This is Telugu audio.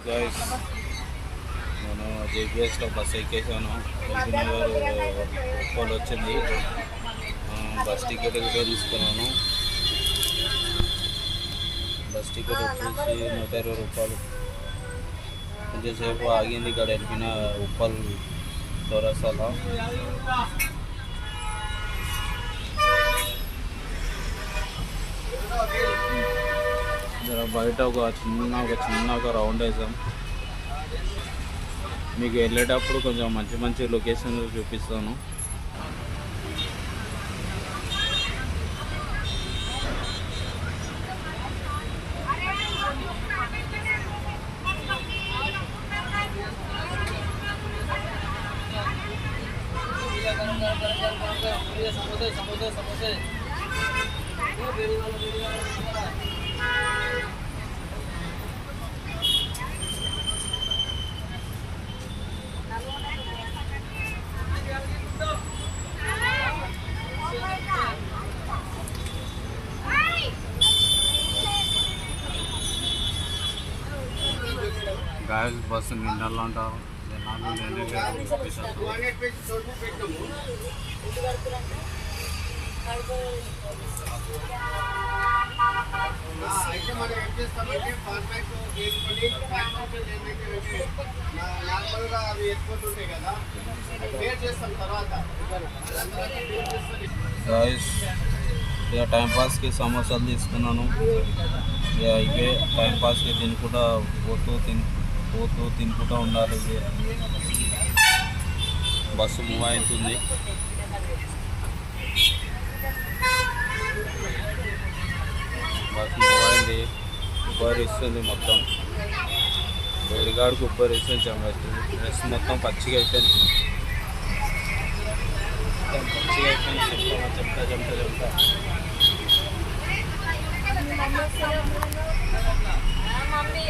గాయస్, నేను జేపీఎస్లో బస్ ఎక్కేసాను. ఎల్బీనగర్ ఉప్పల్ వచ్చింది. బస్ టికెట్ కూడా తీసుకున్నాను. బస్ టికెట్ వచ్చేసి 120 రూపాయలు. కొంచెంసేపు ఆగింది ఇక్కడ ఎల్బీన ఉప్పల్ చౌరస్తాలో. బయట ఒక చిన్న రౌండ్ వేసాం. మీకు వెళ్ళేటప్పుడు కొంచెం మంచి లొకేషన్లు చూపిస్తాను. గాయస్, బస్సు నిండాలో ఉంటారు జనాలు. అయితే మనం ఏం చేస్తామంటే ఫార్మాట్ వేసుకొని నార్మల్గా అవి ఎత్తుకుంటుంటాయి కదా, వేర్ చేస్తాం తర్వాత. గాయస్, ఇక టైంపాస్కి సమోసాలు తీసుకున్నాను. ఇక ఇవే టైంపాస్కి తినుకుంటా పోతూ తినుకుంటూ ఉండాలి. బస్సు మూవ్ అవుతుంది. బస్సు మూవ్ అయింది. ఉబ్బరిస్తుంది మొత్తం. వేడిగాడికి ఉబ్బరిస్తుంది. డ్రెస్ మొత్తం పచ్చిగా అయిపోయింది. చెమట. మమ్మీ